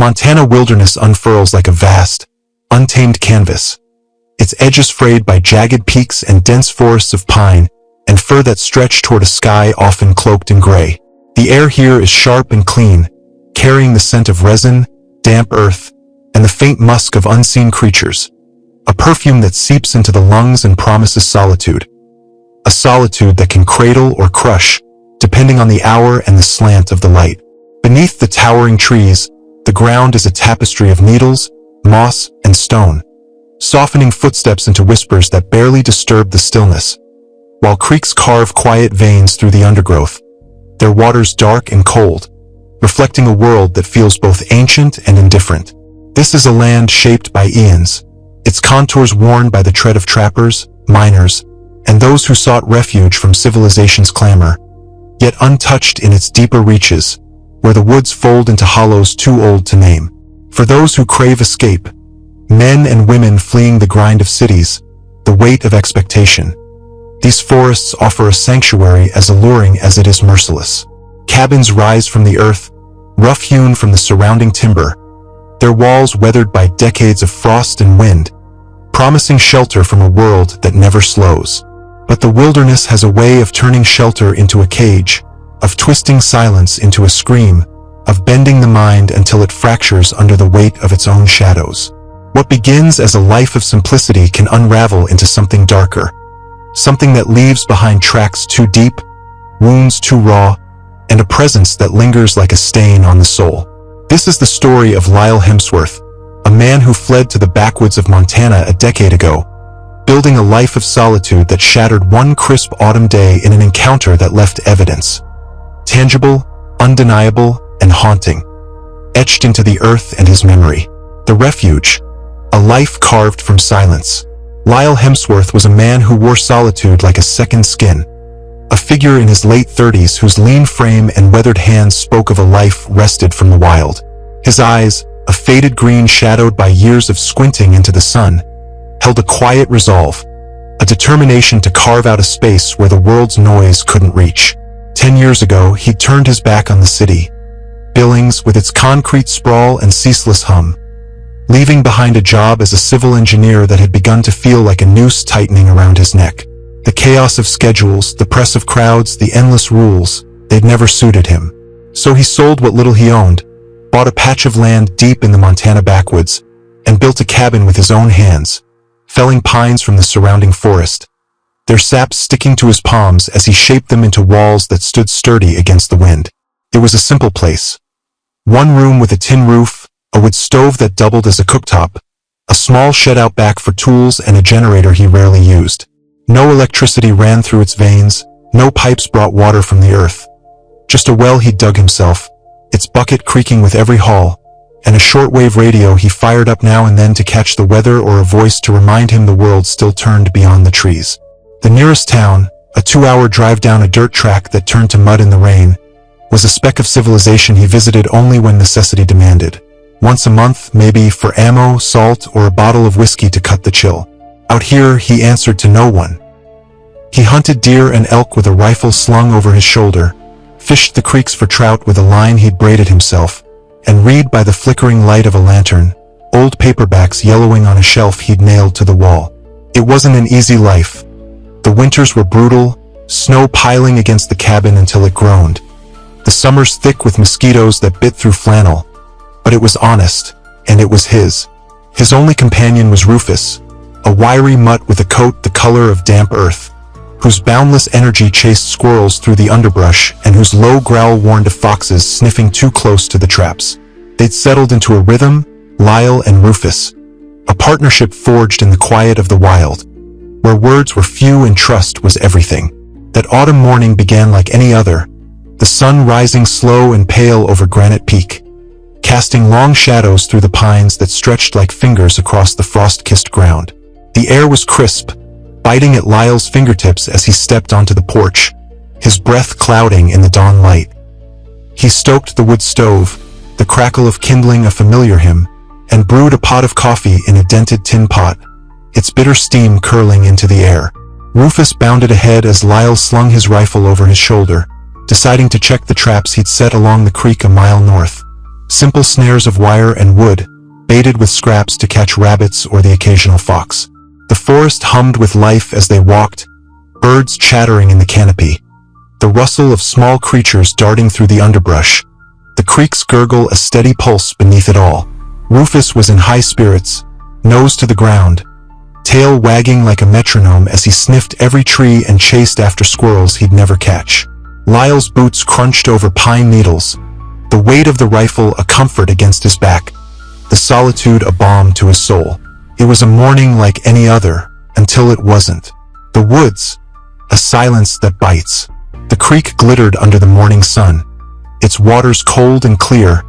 Montana wilderness unfurls like a vast, untamed canvas, its edges frayed by jagged peaks and dense forests of pine and fir that stretch toward a sky often cloaked in gray. The air here is sharp and clean, carrying the scent of resin, damp earth, and the faint musk of unseen creatures, a perfume that seeps into the lungs and promises solitude. A solitude that can cradle or crush, depending on the hour and the slant of the light. Beneath the towering trees, the ground is a tapestry of needles, moss, and stone, softening footsteps into whispers that barely disturb the stillness, while creeks carve quiet veins through the undergrowth, their waters dark and cold, reflecting a world that feels both ancient and indifferent. This is a land shaped by eons, its contours worn by the tread of trappers, miners, and those who sought refuge from civilization's clamor, yet untouched in its deeper reaches, where the woods fold into hollows too old to name. For those who crave escape, men and women fleeing the grind of cities, the weight of expectation, these forests offer a sanctuary as alluring as it is merciless. Cabins rise from the earth, rough-hewn from the surrounding timber, their walls weathered by decades of frost and wind, promising shelter from a world that never slows. But the wilderness has a way of turning shelter into a cage, of twisting silence into a scream, of bending the mind until it fractures under the weight of its own shadows. What begins as a life of simplicity can unravel into something darker, something that leaves behind tracks too deep, wounds too raw, and a presence that lingers like a stain on the soul. This is the story of Lyle Hemsworth, a man who fled to the backwoods of Montana a decade ago, building a life of solitude that shattered one crisp autumn day in an encounter that left evidence. Tangible, undeniable, and haunting, etched into the earth and his memory. The refuge, a life carved from silence. Lyle Hemsworth was a man who wore solitude like a second skin, a figure in his late 30s whose lean frame and weathered hands spoke of a life wrested from the wild. His eyes, a faded green shadowed by years of squinting into the sun, held a quiet resolve, a determination to carve out a space where the world's noise couldn't reach. 10 years ago, he turned his back on the city, Billings with its concrete sprawl and ceaseless hum, leaving behind a job as a civil engineer that had begun to feel like a noose tightening around his neck. The chaos of schedules, the press of crowds, the endless rules, they'd never suited him. So he sold what little he owned, bought a patch of land deep in the Montana backwoods, and built a cabin with his own hands, felling pines from the surrounding forest, their sap sticking to his palms as he shaped them into walls that stood sturdy against the wind. It was a simple place. One room with a tin roof, a wood stove that doubled as a cooktop, a small shed out back for tools and a generator he rarely used. No electricity ran through its veins, no pipes brought water from the earth. Just a well he'd dug himself, its bucket creaking with every haul, and a shortwave radio he fired up now and then to catch the weather or a voice to remind him the world still turned beyond the trees. The nearest town, a 2-hour drive down a dirt track that turned to mud in the rain, was a speck of civilization he visited only when necessity demanded. Once a month, maybe, for ammo, salt, or a bottle of whiskey to cut the chill. Out here, he answered to no one. He hunted deer and elk with a rifle slung over his shoulder, fished the creeks for trout with a line he'd braided himself, and read by the flickering light of a lantern, old paperbacks yellowing on a shelf he'd nailed to the wall. It wasn't an easy life. The winters were brutal, snow piling against the cabin until it groaned. The summers thick with mosquitoes that bit through flannel. But it was honest, and it was his. His only companion was Rufus, a wiry mutt with a coat the color of damp earth, whose boundless energy chased squirrels through the underbrush and whose low growl warned of foxes sniffing too close to the traps. They'd settled into a rhythm, Lyle and Rufus, a partnership forged in the quiet of the wild, where words were few and trust was everything. That autumn morning began like any other, the sun rising slow and pale over Granite Peak, casting long shadows through the pines that stretched like fingers across the frost-kissed ground. The air was crisp, biting at Lyle's fingertips as he stepped onto the porch, his breath clouding in the dawn light. He stoked the wood stove, the crackle of kindling a familiar hymn, and brewed a pot of coffee in a dented tin pot, its bitter steam curling into the air. Rufus bounded ahead as Lyle slung his rifle over his shoulder, deciding to check the traps he'd set along the creek a mile north. Simple snares of wire and wood, baited with scraps to catch rabbits or the occasional fox. The forest hummed with life as they walked, birds chattering in the canopy, the rustle of small creatures darting through the underbrush, the creek's gurgle a steady pulse beneath it all. Rufus was in high spirits, nose to the ground, tail wagging like a metronome as he sniffed every tree and chased after squirrels he'd never catch. Lyle's boots crunched over pine needles, the weight of the rifle a comfort against his back, the solitude a balm to his soul. It was a morning like any other, until it wasn't. The woods, a silence that bites. The creek glittered under the morning sun, its waters cold and clear,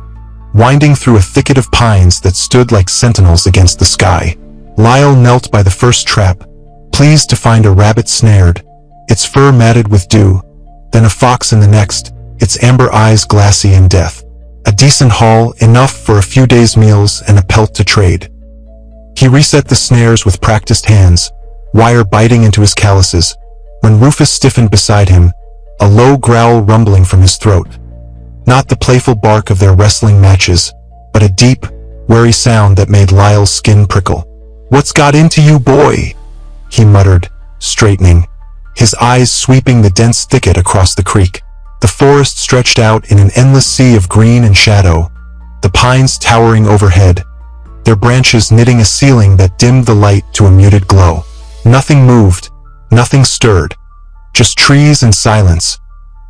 winding through a thicket of pines that stood like sentinels against the sky. Lyle knelt by the first trap, pleased to find a rabbit snared, its fur matted with dew, then a fox in the next, its amber eyes glassy in death. A decent haul, enough for a few days' meals and a pelt to trade. He reset the snares with practiced hands, wire biting into his calluses, when Rufus stiffened beside him, a low growl rumbling from his throat. Not the playful bark of their wrestling matches, but a deep, wary sound that made Lyle's skin prickle. "What's got into you, boy?" he muttered, straightening, his eyes sweeping the dense thicket across the creek. The forest stretched out in an endless sea of green and shadow, the pines towering overhead, their branches knitting a ceiling that dimmed the light to a muted glow. Nothing moved, nothing stirred, just trees and silence,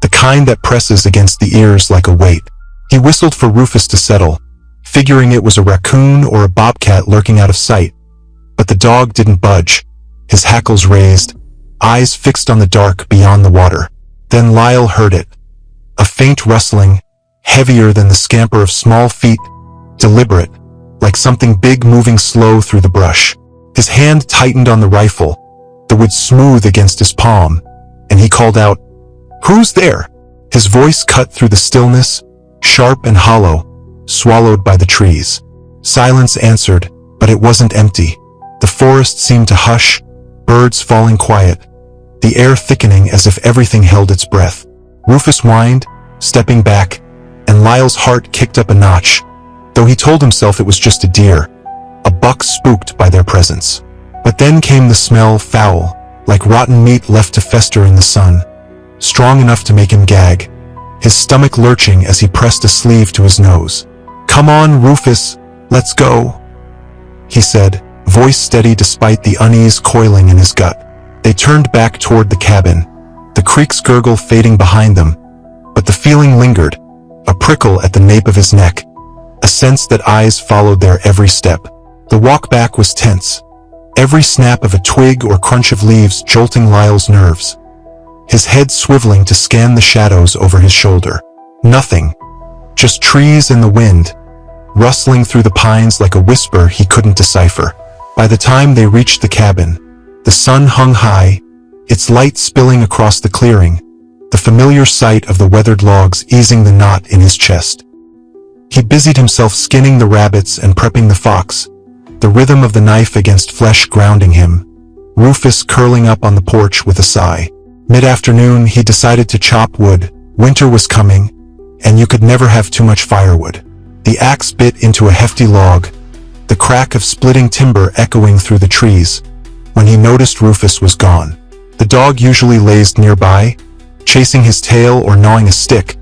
the kind that presses against the ears like a weight. He whistled for Rufus to settle, figuring it was a raccoon or a bobcat lurking out of sight, but the dog didn't budge, his hackles raised, eyes fixed on the dark beyond the water. Then Lyle heard it. A faint rustling, heavier than the scamper of small feet, deliberate, like something big moving slow through the brush. His hand tightened on the rifle, the wood smooth against his palm, and he called out, "Who's there?" His voice cut through the stillness, sharp and hollow, swallowed by the trees. Silence answered, but it wasn't empty. The forest seemed to hush, birds falling quiet, the air thickening as if everything held its breath. Rufus whined, stepping back, and Lyle's heart kicked up a notch, though he told himself it was just a deer, a buck spooked by their presence. But then came the smell, foul, like rotten meat left to fester in the sun, strong enough to make him gag, his stomach lurching as he pressed a sleeve to his nose. "Come on, Rufus, let's go," he said, voice steady despite the unease coiling in his gut. They turned back toward the cabin, the creek's gurgle fading behind them, but the feeling lingered, a prickle at the nape of his neck, a sense that eyes followed their every step. The walk back was tense, every snap of a twig or crunch of leaves jolting Lyle's nerves, his head swiveling to scan the shadows over his shoulder. Nothing, just trees and the wind, rustling through the pines like a whisper he couldn't decipher. By the time they reached the cabin, the sun hung high, its light spilling across the clearing, the familiar sight of the weathered logs easing the knot in his chest. He busied himself skinning the rabbits and prepping the fox, the rhythm of the knife against flesh grounding him, Rufus curling up on the porch with a sigh. Mid-afternoon, he decided to chop wood. Winter was coming, and you could never have too much firewood. The axe bit into a hefty log, the crack of splitting timber echoing through the trees, when he noticed Rufus was gone. The dog usually lazed nearby, chasing his tail or gnawing a stick,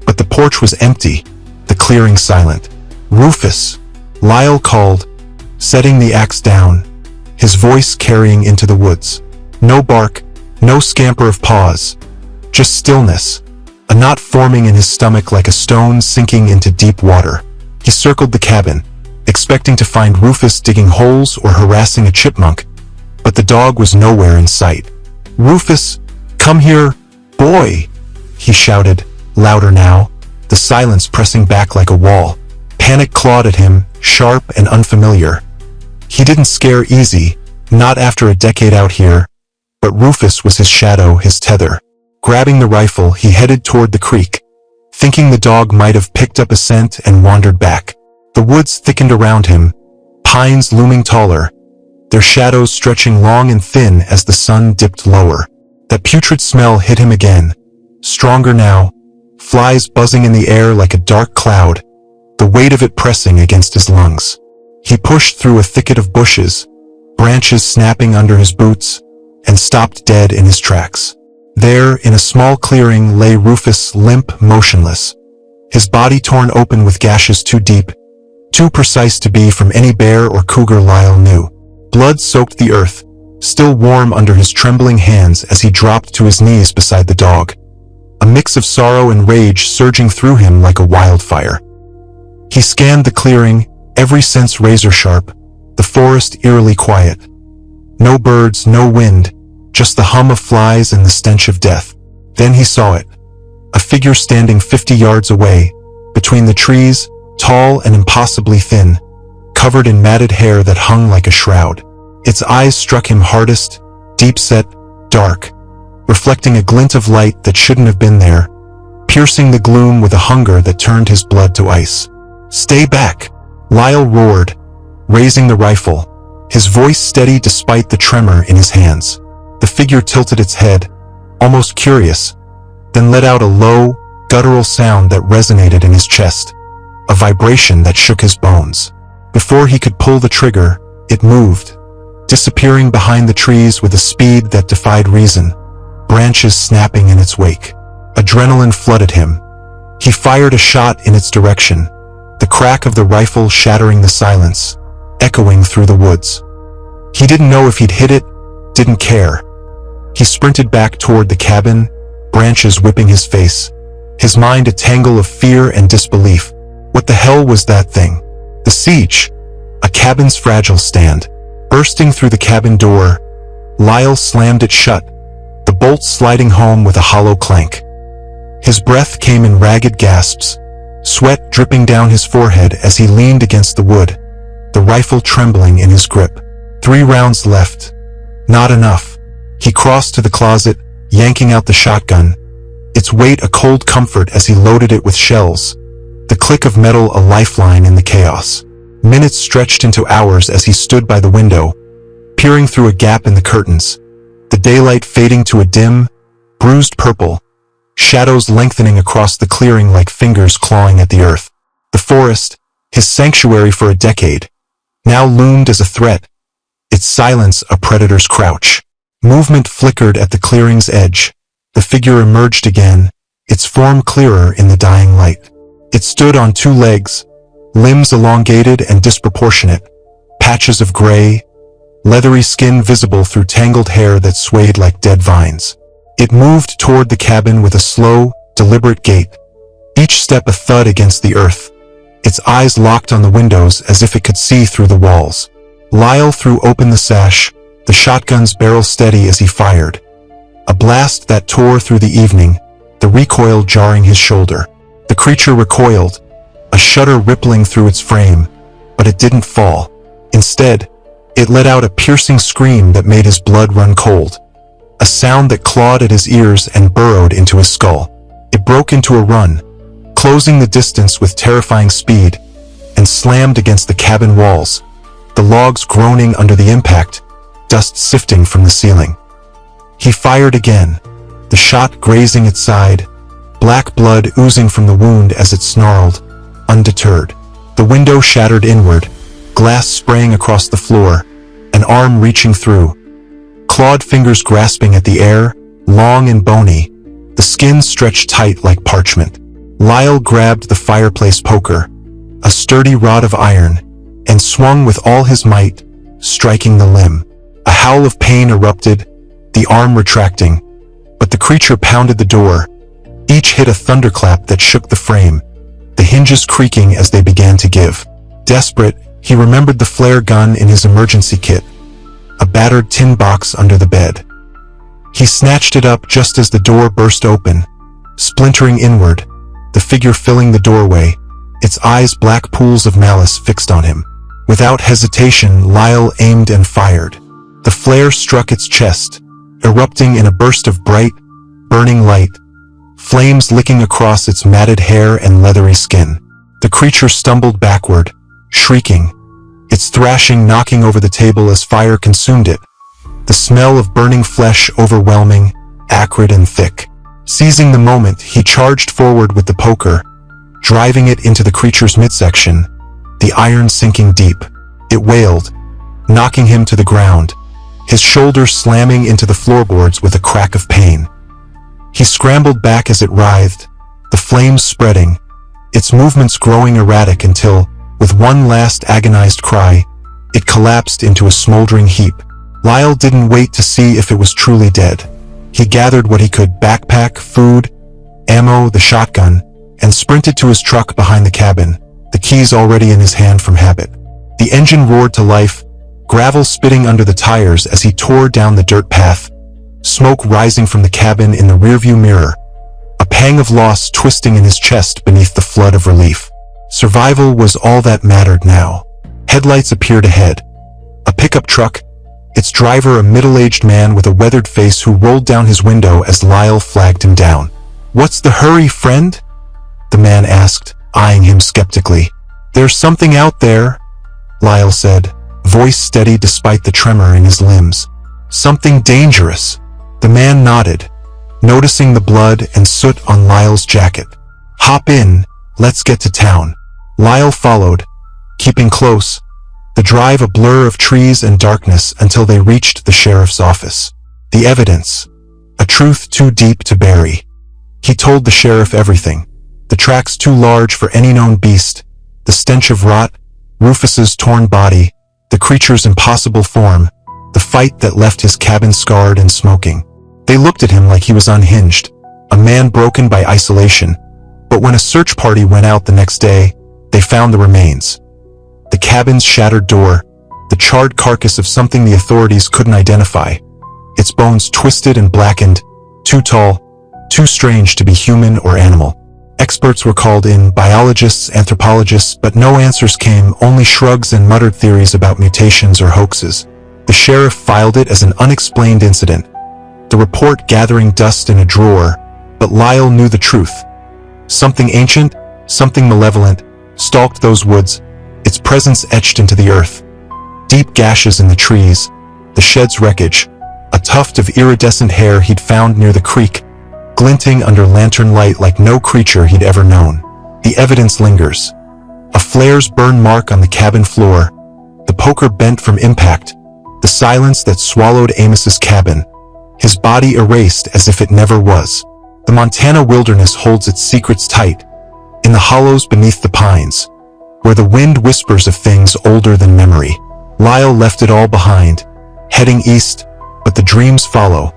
but the porch was empty, the clearing silent. "Rufus," Lyle called, setting the axe down, his voice carrying into the woods. No bark, no scamper of paws, just stillness, a knot forming in his stomach like a stone sinking into deep water. He circled the cabin, expecting to find Rufus digging holes or harassing a chipmunk, but the dog was nowhere in sight. "Rufus, come here, boy," he shouted, louder now, the silence pressing back like a wall. Panic clawed at him, sharp and unfamiliar. He didn't scare easy, not after a decade out here, but Rufus was his shadow, his tether. Grabbing the rifle, he headed toward the creek, thinking the dog might have picked up a scent and wandered back. The woods thickened around him, pines looming taller, their shadows stretching long and thin as the sun dipped lower. That putrid smell hit him again, stronger now, flies buzzing in the air like a dark cloud, the weight of it pressing against his lungs. He pushed through a thicket of bushes, branches snapping under his boots, and stopped dead in his tracks. There, in a small clearing, lay Rufus, limp, motionless, his body torn open with gashes too deep, too precise to be from any bear or cougar Lyle knew. Blood soaked the earth, still warm under his trembling hands as he dropped to his knees beside the dog, a mix of sorrow and rage surging through him like a wildfire. He scanned the clearing, every sense razor-sharp, the forest eerily quiet. No birds, no wind, just the hum of flies and the stench of death. Then he saw it, a figure standing 50 yards away, between the trees, tall and impossibly thin, covered in matted hair that hung like a shroud. Its eyes struck him hardest, deep-set, dark, reflecting a glint of light that shouldn't have been there, piercing the gloom with a hunger that turned his blood to ice. "Stay back!" Lyle roared, raising the rifle, his voice steady despite the tremor in his hands. The figure tilted its head, almost curious, then let out a low, guttural sound that resonated in his chest, a vibration that shook his bones. Before he could pull the trigger, it moved, disappearing behind the trees with a speed that defied reason, branches snapping in its wake. Adrenaline flooded him. He fired a shot in its direction, the crack of the rifle shattering the silence, echoing through the woods. He didn't know if he'd hit it, didn't care. He sprinted back toward the cabin, branches whipping his face, his mind a tangle of fear and disbelief. What the hell was that thing? The siege, a cabin's fragile stand. Bursting through the cabin door, Lyle slammed it shut, the bolt sliding home with a hollow clank. His breath came in ragged gasps, sweat dripping down his forehead as he leaned against the wood, the rifle trembling in his grip. 3 rounds left. Not enough. He crossed to the closet, yanking out the shotgun, its weight a cold comfort as he loaded it with shells, the click of metal a lifeline in the chaos. Minutes stretched into hours as he stood by the window, peering through a gap in the curtains, the daylight fading to a dim, bruised purple, shadows lengthening across the clearing like fingers clawing at the earth. The forest, his sanctuary for a decade, now loomed as a threat, its silence a predator's crouch. Movement flickered at the clearing's edge. The figure emerged again, its form clearer in the dying light. It stood on 2 legs, limbs elongated and disproportionate, patches of gray, leathery skin visible through tangled hair that swayed like dead vines. It moved toward the cabin with a slow, deliberate gait, each step a thud against the earth, its eyes locked on the windows as if it could see through the walls. Lyle threw open the sash, the shotgun's barrel steady as he fired. A blast that tore through the evening, the recoil jarring his shoulder. The creature recoiled, a shudder rippling through its frame, but it didn't fall. Instead, it let out a piercing scream that made his blood run cold, a sound that clawed at his ears and burrowed into his skull. It broke into a run, closing the distance with terrifying speed, and slammed against the cabin walls, the logs groaning under the impact, dust sifting from the ceiling. He fired again, the shot grazing its side, black blood oozing from the wound as it snarled, undeterred. The window shattered inward, glass spraying across the floor, an arm reaching through, clawed fingers grasping at the air, long and bony, the skin stretched tight like parchment. Lyle grabbed the fireplace poker, a sturdy rod of iron, and swung with all his might, striking the limb. A howl of pain erupted, the arm retracting, but the creature pounded the door. Each hit a thunderclap that shook the frame, the hinges creaking as they began to give. Desperate, he remembered the flare gun in his emergency kit, a battered tin box under the bed. He snatched it up just as the door burst open, splintering inward, the figure filling the doorway, its eyes black pools of malice fixed on him. Without hesitation, Lyle aimed and fired. The flare struck its chest, erupting in a burst of bright, burning light, flames licking across its matted hair and leathery skin. The creature stumbled backward, shrieking, its thrashing knocking over the table as fire consumed it, the smell of burning flesh overwhelming, acrid and thick. Seizing the moment, he charged forward with the poker, driving it into the creature's midsection, the iron sinking deep. It wailed, knocking him to the ground, his shoulder slamming into the floorboards with a crack of pain. He scrambled back as it writhed, the flames spreading, its movements growing erratic until, with one last agonized cry, it collapsed into a smoldering heap. Lyle didn't wait to see if it was truly dead. He gathered what he could: backpack, food, ammo, the shotgun, and sprinted to his truck behind the cabin, the keys already in his hand from habit. The engine roared to life, gravel spitting under the tires as he tore down the dirt path, smoke rising from the cabin in the rearview mirror, a pang of loss twisting in his chest beneath the flood of relief. Survival was all that mattered now. Headlights appeared ahead. A pickup truck, its driver a middle-aged man with a weathered face who rolled down his window as Lyle flagged him down. "What's the hurry, friend?" the man asked, eyeing him skeptically. "There's something out there," Lyle said, voice steady despite the tremor in his limbs. "Something dangerous." The man nodded, noticing the blood and soot on Lyle's jacket. "Hop in, let's get to town." Lyle followed, keeping close, the drive a blur of trees and darkness until they reached the sheriff's office. The evidence, a truth too deep to bury. He told the sheriff everything. The tracks too large for any known beast, the stench of rot, Rufus's torn body, the creature's impossible form, the fight that left his cabin scarred and smoking. They looked at him like he was unhinged, a man broken by isolation. But when a search party went out the next day, they found the remains. The cabin's shattered door, the charred carcass of something the authorities couldn't identify, its bones twisted and blackened, too tall, too strange to be human or animal. Experts were called in, biologists, anthropologists, but no answers came, only shrugs and muttered theories about mutations or hoaxes. The sheriff filed it as an unexplained incident, the report gathering dust in a drawer, but Lyle knew the truth. Something ancient, something malevolent, stalked those woods, its presence etched into the earth. Deep gashes in the trees, the shed's wreckage, a tuft of iridescent hair he'd found near the creek, glinting under lantern light like no creature he'd ever known. The evidence lingers. A flare's burn mark on the cabin floor, the poker bent from impact, the silence that swallowed Amos's cabin, his body erased as if it never was. The Montana wilderness holds its secrets tight, in the hollows beneath the pines, where the wind whispers of things older than memory. Lyle left it all behind, heading east, but the dreams follow.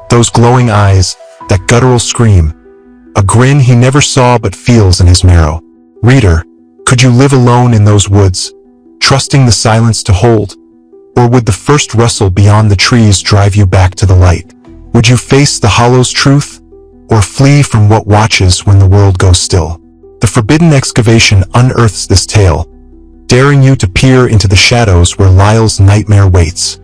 Those glowing eyes, that guttural scream, a grin he never saw but feels in his marrow. Reader, could you live alone in those woods, trusting the silence to hold? Or would the first rustle beyond the trees drive you back to the light? Would you face the hollow's truth, or flee from what watches when the world goes still? The forbidden excavation unearths this tale, daring you to peer into the shadows where Lyle's nightmare waits.